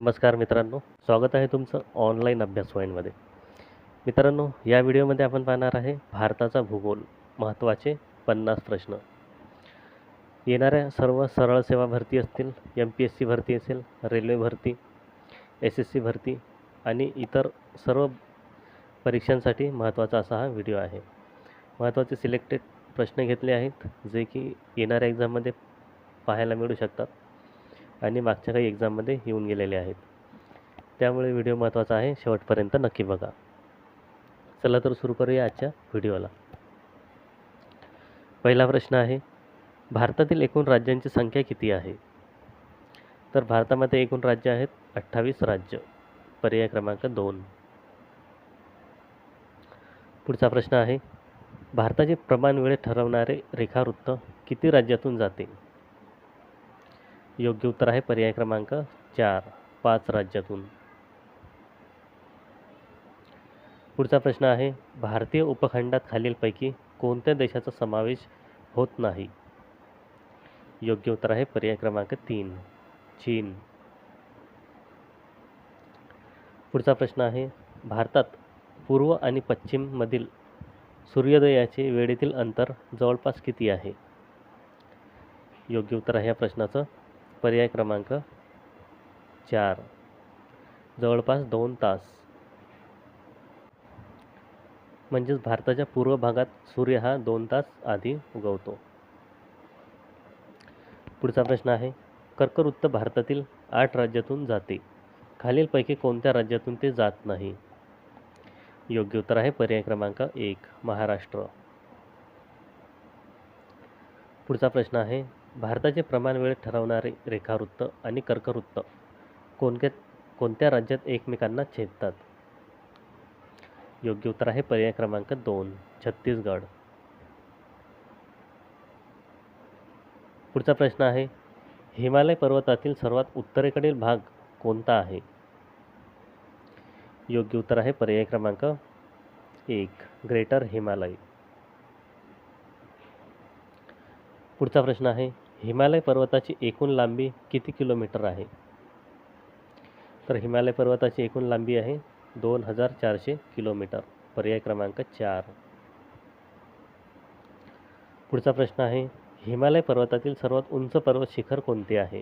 नमस्कार मित्रांनो, स्वागत आहे तुमचं ऑनलाईन अभ्यास वाईनमध्ये. मित्रांनो, या व्हिडिओमध्ये आपण पाहणार आहे भारताचा भूगोल, महत्त्वाचे 50 प्रश्न. येणाऱ्या सर्व सरळ सेवा भरती असतील, MPSC भरती असेल, रेल्वे भरती, SSC भरती आणि इतर सर्व परीक्षांसाठी महत्त्वाचा असा हा व्हिडिओ आहे. महत्त्वाचे सिलेक्टेड प्रश्न घेतले आहेत, जे की येणाऱ्या एक्झाममध्ये पाहायला मिळू शकतात आणि मागच्या काही एक्झाममध्ये येऊन गेलेले आहेत. त्यामुळे व्हिडिओ महत्त्वाचा आहे, शेवटपर्यंत नक्की बघा. चला तर सुरू करूया आजच्या व्हिडिओला. पहिला प्रश्न आहे, भारतातील एकूण राज्यांची संख्या किती आहे? तर भारतामध्ये एकूण राज्य आहेत 28 राज्य. पर्याय क्रमांक 2. पुढचा प्रश्न आहे, भारताचे प्रमाण वेळ ठरवणारे रेखावृत्त किती राज्यातून जाते? योग्य उत्तर आहे पर्याय क्रमांक 4, 5 राज्यातून. पुढचा प्रश्न आहे, भारतीय उपखंडात खालीलपैकी कोणत्या देशाचा समावेश होत नाही? योग्य उत्तर आहे पर्याय क्रमांक 3, चीन. पुढचा प्रश्न आहे, भारतात पूर्व आणि पश्चिम मधील सूर्योदयाचे वेळेतील अंतर जवळपास किती आहे? योग्य उत्तर आहे या प्रश्नाचं पर्याय क्रमांक 4, जवळपास 2 तास. म्हणजेच भारताच्या पूर्व भागात सूर्य हा 2 तास आधी उगवतो. पुढचा प्रश्न आहे, कर्कवृत्त भारतातील 8 राज्यातून जाते. खालीलपैकी कोणत्या राज्यातून ते जात नाही? योग्य उत्तर आहे पर्याय क्रमांक 1, महाराष्ट्र. पुढचा प्रश्न आहे, भारताचे प्रमाण वेळ ठरवणारे रेखावृत्त आणि कर्कवृत्त कोणत्या राज्यात एकमेकांना छेदतात? योग्य उत्तर आहे पर्याय क्रमांक 2, छत्तीसगड. पुढचा प्रश्न आहे, हिमालय पर्वतातील सर्वात उत्तरेकडील भाग कोणता आहे? योग्य उत्तर आहे पर्याय क्रमांक 1, ग्रेटर हिमालय. पुढचा प्रश्न आहे, हिमालय पर्वताची एकूण लांबी किती किलोमीटर आहे? तर हिमालय पर्वताची एकूण लांबी आहे 2400 किलोमीटर. पर्याय क्रमांक 4. पुढचा प्रश्न आहे, हिमालय पर्वतातील सर्वात उंच पर्वत शिखर कोणते आहे?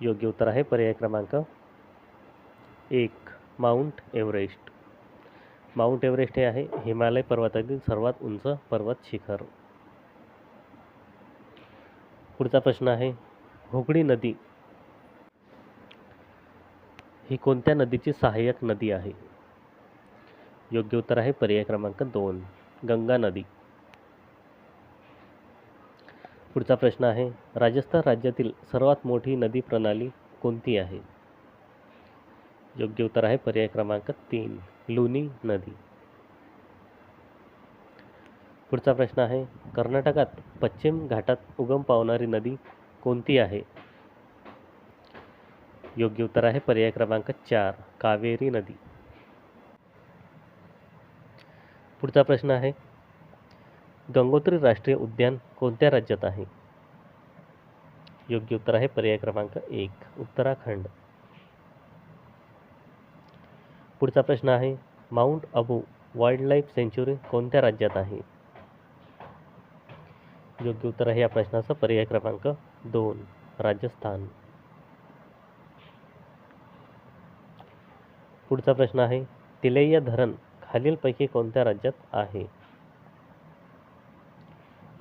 योग्य उत्तर आहे पर्याय क्रमांक 1, माउंट एव्हरेस्ट. माउंट एव्हरेस्ट हे आहे हिमालय पर्वतातील सर्वात उंच पर्वत शिखर. पुढचा प्रश्न आहे, हुगळी नदी ही कोणत्या नदीची सहाय्यक नदी आहे? योग्य उत्तर आहे पर्याय क्रमांक 2, गंगा नदी. पुढचा प्रश्न आहे, राजस्थान राज्यातील सर्वात मोठी नदी प्रणाली कोणती आहे? योग्य उत्तर आहे पर्याय क्रमांक 3, लुनी नदी. पुढचा प्रश्न आहे, कर्नाटकात पश्चिम घाटात उगम पावणारी नदी कोणती आहे? योग्य उत्तर आहे पर्याय क्रमांक 4, कावेरी नदी. पुढचा प्रश्न आहे, गंगोत्री राष्ट्रीय उद्यान कोणत्या राज्यात आहे? योग्य उत्तर आहे पर्याय क्रमांक 1, उत्तराखंड. पुढचा प्रश्न आहे, Mount Abu wildlife sanctuary कोणत्या राज्यात आहे? योग्य उत्तर आहे या प्रश्नाचा पर्याय क्रमांक 2, राजस्थान. पुढचा प्रश्न आहे, तिलैया धरण खालीलपैकी कोणत्या राज्यात आहे?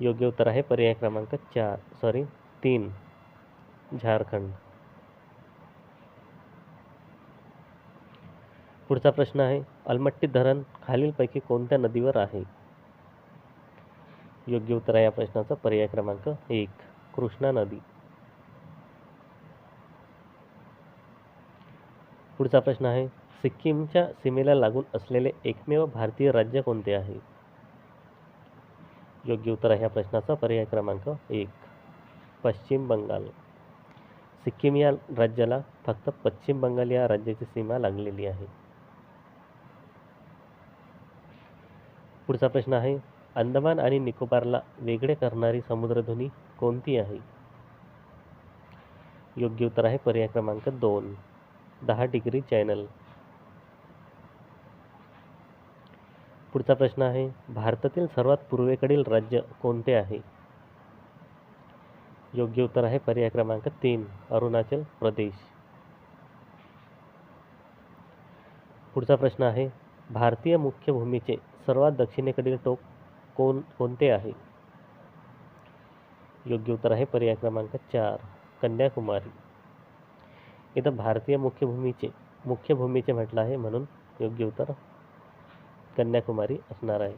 योग्य उत्तर आहे पर्याय क्रमांक 3, झारखंड. पुढचा प्रश्न आहे, अलमट्टी धरण खालीलपैकी कोणत्या नदीवर आहे? योग्य उत्तर आहे या प्रश्नाचा पर्याय क्रमांक 1, कृष्णा नदी. पुढचा प्रश्न आहे, सिक्कीमच्या सीमेला लागून असलेले एकमेव भारतीय राज्य कोणते आहे? योग्य उत्तर आहे या प्रश्नाचा पर्याय क्रमांक 1, पश्चिम बंगाल. सिक्कीम या राज्याला फक्त पश्चिम बंगाल या राज्याची सीमा लागलेली आहे. पुढचा प्रश्न आहे, अंदमान आणि निकोबारला वेगळे करणारी समुद्रधुनी कोणती आहे? योग्य उत्तर आहे पर्याय क्रमांक 2, 10 डिग्री चॅनल. पुढचा प्रश्न आहे, भारतातील सर्वात पूर्वेकडील राज्य कोणते आहे? योग्य उत्तर आहे पर्याय क्रमांक 3, अरुणाचल प्रदेश. पुढचा प्रश्न आहे, भारतीय मुख्य भूमीचे सर्वात दक्षिणेकडील टोक कोणते आहे? योग्य उत्तर आहे पर्याय क्रमांक 4, कन्याकुमारी. इथं भारतीय मुख्य भूमीचे म्हटलं आहे म्हणून योग्य उत्तर कन्याकुमारी असणार आहे.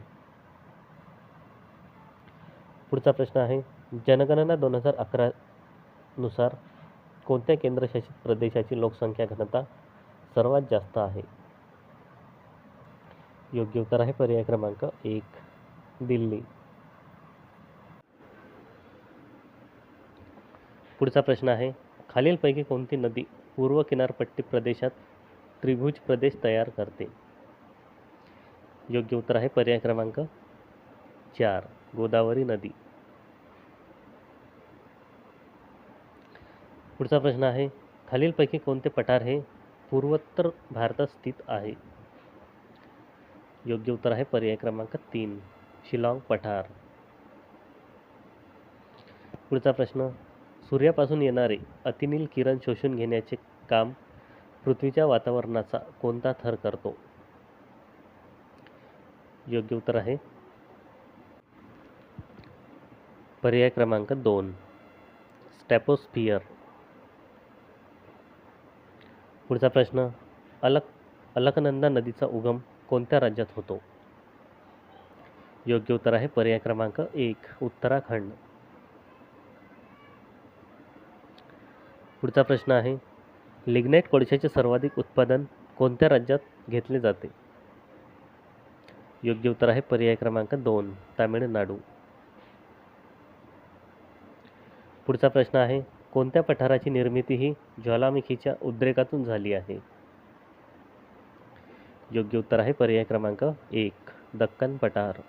पुढचा प्रश्न आहे, जनगणना 2011 नुसार कोणत्या केंद्रशासित प्रदेशाची लोकसंख्या घनता सर्वात जास्त आहे? योग्य उत्तर आहे पर्याय क्रमांक 1, दिल्ली. पुढचा प्रश्न आहे, खालीलपैकी कोणती नदी पूर्व किनारपट्टी प्रदेशात त्रिभुज प्रदेश तयार करते? योग्य उत्तर आहे पर्याय क्रमांक 4, गोदावरी नदी. पुढचा प्रश्न आहे, खालीलपैकी कोणते पठार हे पूर्वोत्तर भारतात स्थित आहे? योग्य उत्तर आहे पर्याय क्रमांक 3, शिलाँग पठार. पुढचा प्रश्न, सूर्यापासून येणारे अतिनील किरण शोषून घेण्याचे काम पृथ्वीच्या वातावरणाचा कोणता थर करतो? योग्य उत्तर आहे पर्याय क्रमांक 2, स्ट्रॅटोस्फियर. पुढचा प्रश्न, अलकनंदा नदीचा उगम कोणत्या राज्यात होतो? योग्य उत्तर आहे पर्याय क्रमांक 1, उत्तराखंड. पुढचा प्रश्न आहे, लिग्नाइट कोळशाचे सर्वाधिक उत्पादन कोणत्या राज्यात घेतले जाते? योग्य उत्तर आहे पर्याय क्रमांक 2, तामिळनाडू. पुढचा प्रश्न आहे, कोणत्या पठाराची निर्मिती ही ज्वालामुखीच्या उद्रेकातून झाली आहे? योग्य उत्तर आहे पर्याय क्रमांक 1, दक्कन पठार.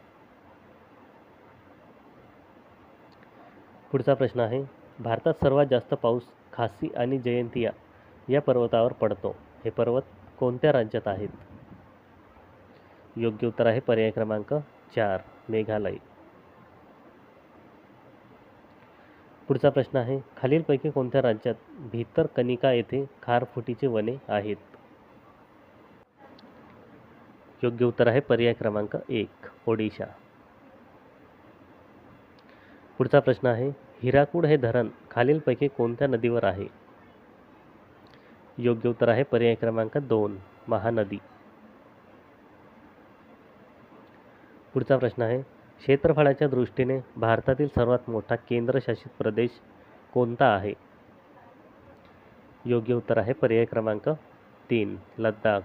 पुढचा प्रश्न आहे, भारतात सर्वात जास्त पाऊस खासी आणि जयंतिया या पर्वतावर पडतो. हे पर्वत कोणत्या राज्यात आहेत? योग्य उत्तर आहे पर्याय क्रमांक 4, मेघालय. पुढचा प्रश्न आहे, खालीलपैकी कोणत्या राज्यात भितरकनिका येथे खारफुटीची वने आहेत? योग्य उत्तर आहे पर्याय क्रमांक 1, ओडिशा. पुढचा प्रश्न आहे, हिराकूड हे धरण खालीलपैकी कोणत्या नदीवर आहे? योग्य उत्तर आहे पर्याय क्रमांक 2, महानदी. पुढचा प्रश्न आहे, क्षेत्रफळाच्या दृष्टीने भारतातील सर्वात मोठा केंद्रशासित प्रदेश कोणता आहे? योग्य उत्तर आहे पर्याय क्रमांक 3, लडाख.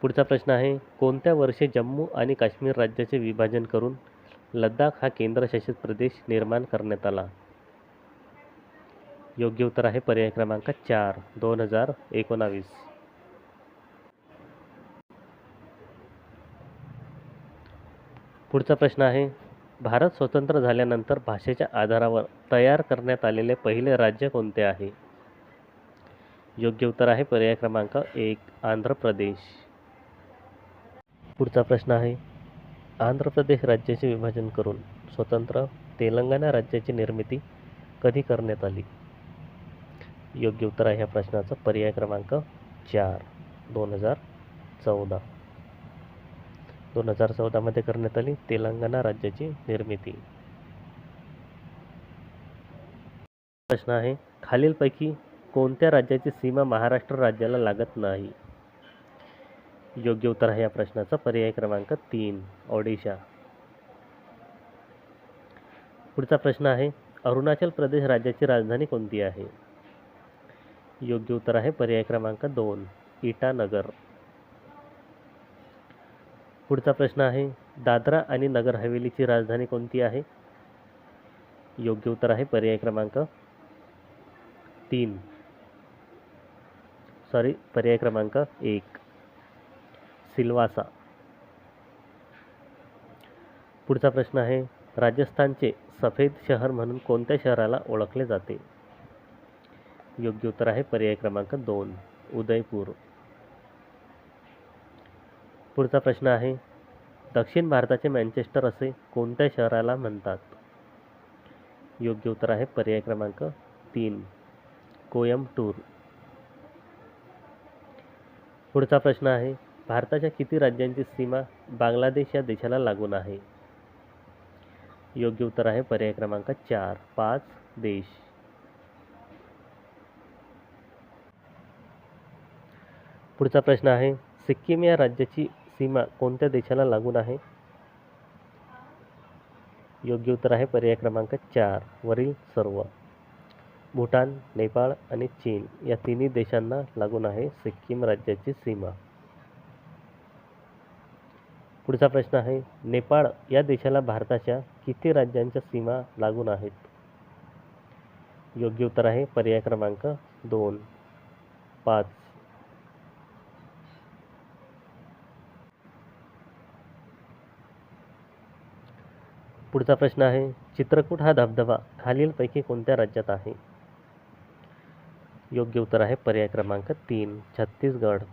पुढचा प्रश्न आहे, कोणत्या वर्षी जम्मू आणि काश्मीर राज्याचे विभाजन करून लडाख हा केंद्रशासित प्रदेश निर्माण करण्यात आला? योग्य उत्तर आहे पर्याय क्रमांक 4, 2019. पुढचा प्रश्न आहे, भारत स्वतंत्र झाल्यानंतर भाषेच्या आधारावर तयार करण्यात आलेले पहिले राज्य कोणते आहे? योग्य उत्तर आहे पर्याय क्रमांक 1, आंध्र प्रदेश. पुढचा प्रश्न आहे, आंध्र प्रदेश राज्याचे विभाजन करून स्वतंत्र तेलंगणा राज्याची निर्मिती कधी करण्यात आली? योग्य उत्तर आहे या प्रश्नाचा पर्याय क्रमांक 4, 2014. 2014 मध्ये करण्यात आली तेलंगणा राज्याची निर्मिती. प्रश्न आहे, खालीलपैकी कोणत्या राज्याची सीमा महाराष्ट्र राज्याला लागत नाही? योग्य उत्तर आहे या प्रश्नाचा पर्याय क्रमांक 3, ओडिशा. पुढचा प्रश्न आहे, अरुणाचल प्रदेश राज्याची राजधानी कोणती आहे? योग्य उत्तर आहे पर्याय क्रमांक 2, इटानगर. पुढचा प्रश्न आहे, दादरा आणि नगर हवेलीची राजधानी कोणती आहे? योग्य उत्तर आहे पर्याय क्रमांक 1, सिल्वासा. पुढचा प्रश्न आहे, राजस्थानचे सफेद शहर म्हणून कोणत्या शहराला ओळखले जाते? योग्य उत्तर आहे पर्याय क्रमांक 2 उदयपूर. पुढचा प्रश्न आहे, दक्षिण भारताचे मँचेस्टर असे कोणत्या शहराला म्हणतात? योग्य उत्तर आहे पर्याय क्रमांक 3 कोयम्बतूर. पुढचा प्रश्न आहे, भारताच्या किती राज्यांची सीमा बांगलादेश या देशाला लागून आहे? योग्य उत्तर आहे पर्याय क्रमांक 4 5 देश. पुढचा प्रश्न आहे, सिक्कीम या राज्याची सीमा कोणत्या देशाला लागून आहे? योग्य उत्तर आहे पर्याय क्रमांक 4 वरील सर्व. भूटान, नेपाळ आणि चीन या तिन्ही देशांना लागून आहे सिक्कीम राज्याची सीमा. पुढचा प्रश्न आहे, नेपाळ या देशाला भारताच्या किती राज्यांच्या सीमा लागून आहेत? योग्य उत्तर आहे पर्याय क्रमांक 2 5. पुढचा प्रश्न आहे, चित्रकूट हा धबधबा खालीलपैकी कोणत्या राज्यात आहे? योग्य उत्तर आहे पर्याय क्रमांक 3 छत्तीसगड.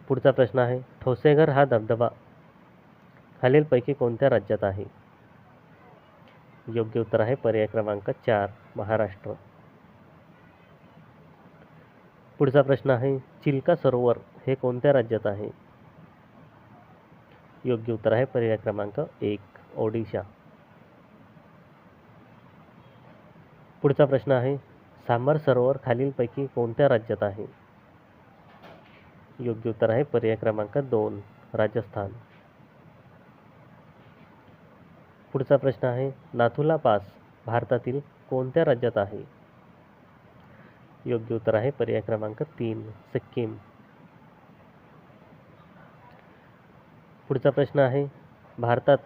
पुढचा प्रश्न आहे, ठोसेघर हा धबधबा खालीलपैकी कोणत्या राज्यात आहे? योग्य उत्तर आहे पर्याय क्रमांक 4 महाराष्ट्र. पुढचा प्रश्न आहे, चिल्का सरोवर हे कोणत्या राज्यात आहे? योग्य उत्तर आहे पर्याय क्रमांक 1 ओडिशा. पुढचा प्रश्न आहे, सांबर सरोवर खालीलपैकी कोणत्या राज्यात आहे? योग्य उत्तर आहे पर्याय क्रमांक 2 राजस्थान. पुढचा प्रश्न आहे, नाथुला पास भारतातील कोणत्या राज्यात आहे? योग्य उत्तर आहे पर्याय क्रमांक 3 सिक्कीम. पुढचा प्रश्न आहे, भारतात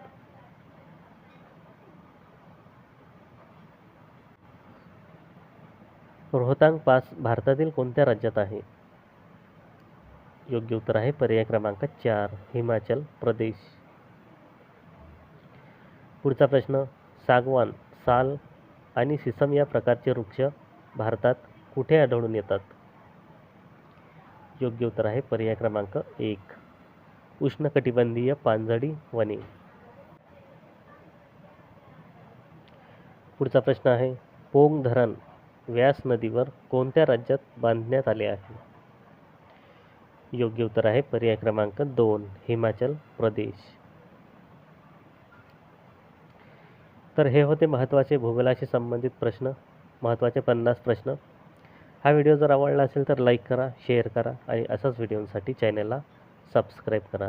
रोहतांग पास भारतातील कोणत्या राज्यात आहे? योग्य उत्तर आहे पर्याय क्रमांक 4 हिमाचल प्रदेश. पुढचा प्रश्न, सागवान, साल आणि सिसम या प्रकारचे वृक्ष भारतात कुठे आढळून येतात? योग्य उत्तर आहे पर्याय क्रमांक 1 उष्णकटिबंधीय पानझडी वने. पुढचा प्रश्न आहे, पोंग धरण व्यास नदीवर कोणत्या राज्यात बांधण्यात आले आहे? योग्य उत्तर आहे पर्याय क्रमांक 2 हिमाचल प्रदेश. तर हे होते महत्त्वाचे भूगोलाशी संबंधित प्रश्न, महत्त्वाचे 50 प्रश्न. हा व्हिडिओ जर आवडला असेल तर लाईक करा, शेअर करा आणि अशाच व्हिडिओसाठी चॅनलला सबस्क्राईब करा.